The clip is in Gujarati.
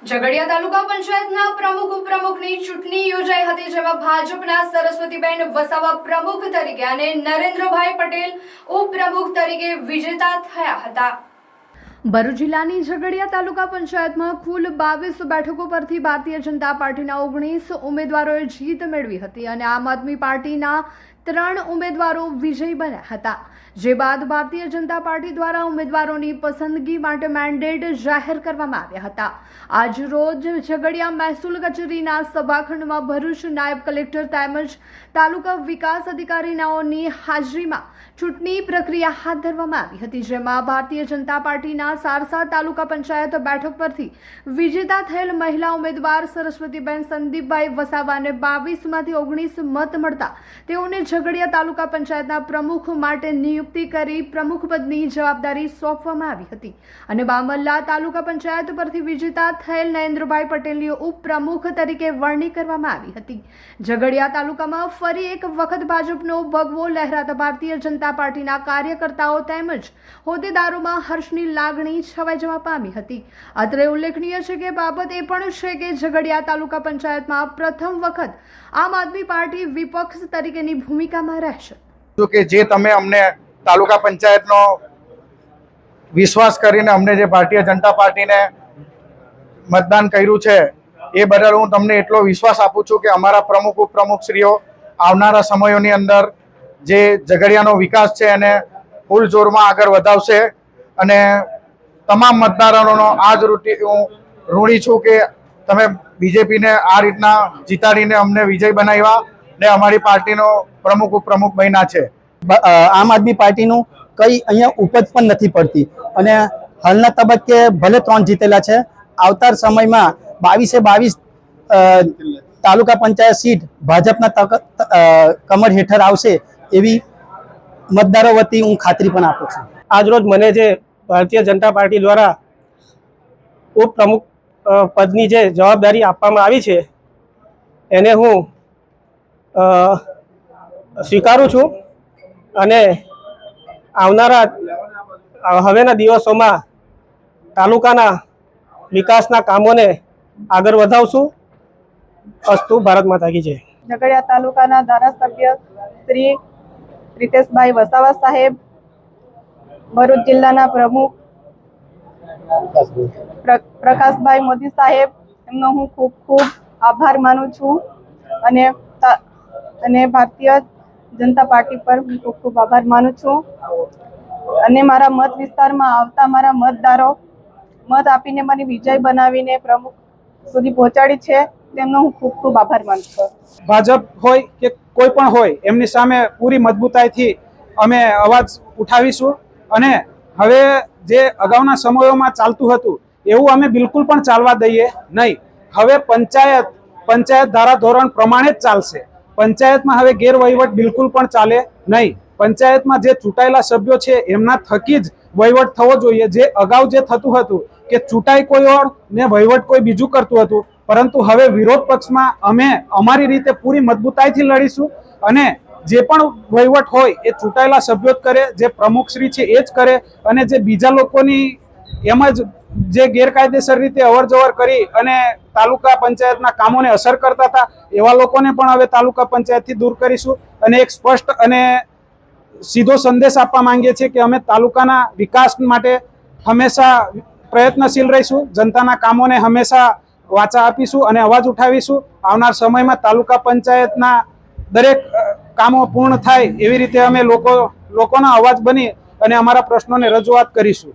ઝઘડિયા તાલુકા પંચાયતના પ્રમુખ ઉપપ્રમુખની ચૂંટણી યોજાઈ હતી, જેમાં ભાજપના સરસ્વતીબેન વસાવા પ્રમુખ તરીકે અને નરેન્દ્રભાઈ પટેલ ઉપપ્રમુખ તરીકે વિજેતા થયા હતા। ભરૂચ જિલ્લાની ઝઘડિયા તાલુકા પંચાયતમાં કુલ 22 બેઠકો પરથી ભારતીય જનતા પાર્ટીના 19 ઉમેદવારોએ જીત મેળવી હતી અને આમ આદમી પાર્ટીના 3 ઉમેદવારો વિજયી બન્યા હતા। જે બાદ ભારતીય જનતા પાર્ટી દ્વારા ઉમેદવારોની પસંદગી માટે મેન્ડેટ જાહેર કરવામાં આવ્યા હતા। આજ રોજ ઝઘડિયા મહેસૂલ કચેરીના સભાખંડમાં ભરૂચ નાયબ કલેક્ટર તેમજ તાલુકા વિકાસ અધિકારીઓની હાજરીમાં ચૂંટણી પ્રક્રિયા હાથ ધરવામાં આવી હતી, જેમાં ભારતીય જનતા પાર્ટીના સારસા તાલુકા પંચાયત બેઠક પરથી વિજેતા થયેલ મહિલા ઉમેદવાર સરસ્વતીબેન સંદીપભાઈ વસાવાને 22માંથી 19 મત મળતા તેઓને ઝઘડિયા તાલુકા પંચાયતના પ્રમુખ માટે નિયુક્તિ કરી પ્રમુખ પદની જવાબદારી સોંપવામાં આવી હતી અને બામલ્લા તાલુકા પંચાયત પરથી વિજેતા થયેલ નરેન્દ્રભાઈ પટેલની ઉપપ્રમુખ તરીકે વરણી કરવામાં આવી હતી। ઝઘડિયા તાલુકામાં ફરી એક વખત ભાજપનો ભગવો લહેરાતા ભારતીય જનતા પાર્ટીના કાર્યકર્તાઓ તેમજ હોદ્દેદારોમાં હર્ષની લાગણી છવાઈ જવા પામી હતી। અત્રે ઉલ્લેખનીય છે કે બાબત એ પણ છે કે ઝઘડિયા તાલુકા પંચાયતમાં પ્રથમ વખત આમ આદમી પાર્ટી વિપક્ષ તરીકેની ભૂમિકામાં રહેશે। જો કે જે તમે અમને તાલુકા પંચાયતનો વિશ્વાસ કરીને અમને જે ભારતીય જનતા પાર્ટીને મતદાન કર્યું છે એ બદલ હું તમને એટલો વિશ્વાસ આપું છું કે અમારા પ્રમુખ ઉપપ્રમુખશ્રીઓ આવનારા સમયોની અંદર જે ઝઘડિયાનો વિકાસ છે એને ફૂલ જોરમાં આગળ વધાવશે અને તમામ મતદારોનો આ જ હું ઋણી છું કે તમે બીજેપીને આ રીતના જીતાડીને અમને વિજય બનાવ્યા ને અમારી પાર્ટીનો પ્રમુખ ઉપપ્રમુખ બન્યા છે। આમ આદમી પાર્ટીનું કંઈ અહીંયા ઉપજ પણ નથી પડતી અને હાલના તબક્કે ભલે 3 જીતેલા છે, આવતા સમયમાં 22 તાલુકા પંચાયત સીટ ભાજપના કમર હેઠળ આવશે એવી મતદારો વતી હું ખાતરી પણ આપું છું। આજરોજ મને જે ભારતીય જનતા પાર્ટી દ્વારા ઉપપ્રમુખ પદની જે જવાબદારી આપવામાં આવી છે એને હું સ્વીકારું છું અને આવનારા હવેના દિવસોમાં તાલુકાના વિકાસના કામોને આગળ વધાવશું। અસ્તુ ભારત માતા કી જય। ઝઘડિયા તાલુકાના ધારાસભ્ય શ્રી પ્રિતેશભાઈ વસાવા સાહેબ, ભરૂચ જિલ્લાના પ્રમુખ પ્રકાશભાઈ મોદી સાહેબ, એમનો હું ખૂબ ખૂબ આભાર માનું છું અને ભારતીય જનતા પાર્ટી પર હું ખૂબ ખૂબ આભાર માનું છું અને મારા મત વિસ્તારમાં આવતા મારા મતદારો મત આપીને મને વિજય બનાવીને પ્રમુખ સુધી પહોંચાડી છે તેમનો હું ખૂબ ખૂબ આભાર માનું છું। ભાજપ હોય કે કોઈ પણ હોય એમની સામે પૂરી મજબૂતાઈથી અમે અવાજ ઉઠાવીશું અને હવે જે અગાઉના સમયોમાં ચાલતું હતું એવું અમે બિલકુલ પણ ચાલવા દઈએ નહીં। હવે પંચાયત ધારાધોરણ પ્રમાણે જ ચાલશે। પંચાયતમાં હવે ગેરવહીવટ બિલકુલ પણ ચાલે નહીં। પંચાયતમાં જે ચૂંટાયેલા સભ્યો છે એમના થકી જ વહીવટ થવો જોઈએ। જે અગાઉ જે થતું હતું કે ચૂંટાઈ કોઈ ઓર ને વહીવટ કોઈ બીજું કરતું હતું, પરંતુ હવે વિરોધ પક્ષમાં અમે અમારી રીતે પૂરી મજબૂતાઈથી લડીશું અને જે પણ વહીવટ હોય એ ચૂંટાયેલા સભ્યો જ કરે, જે પ્રમુખશ્રી છે એ જ કરે અને જે બીજા લોકોની એમ જ જે ગેરકાયદેસર રીતે અવર જવર કરી અને તાલુકા પંચાયતના કામોને અસર કરતા હતા એવા લોકોને પણ હવે તાલુકા પંચાયતથી દૂર કરીશું અને એક સ્પષ્ટ અને સીધો સંદેશ આપવા માંગીએ છીએ કે અમે તાલુકાના વિકાસ માટે હંમેશા પ્રયત્નશીલ રહીશું। જનતાના કામોને હંમેશા વાચા આપીશું અને અવાજ ઉઠાવીશું। આવનાર સમયમાં તાલુકા પંચાયતના દરેક કામો પૂર્ણ થાય એવી રીતે અમે લોકોના અવાજ બની અને અમારા પ્રશ્નોને રજૂઆત કરીશું।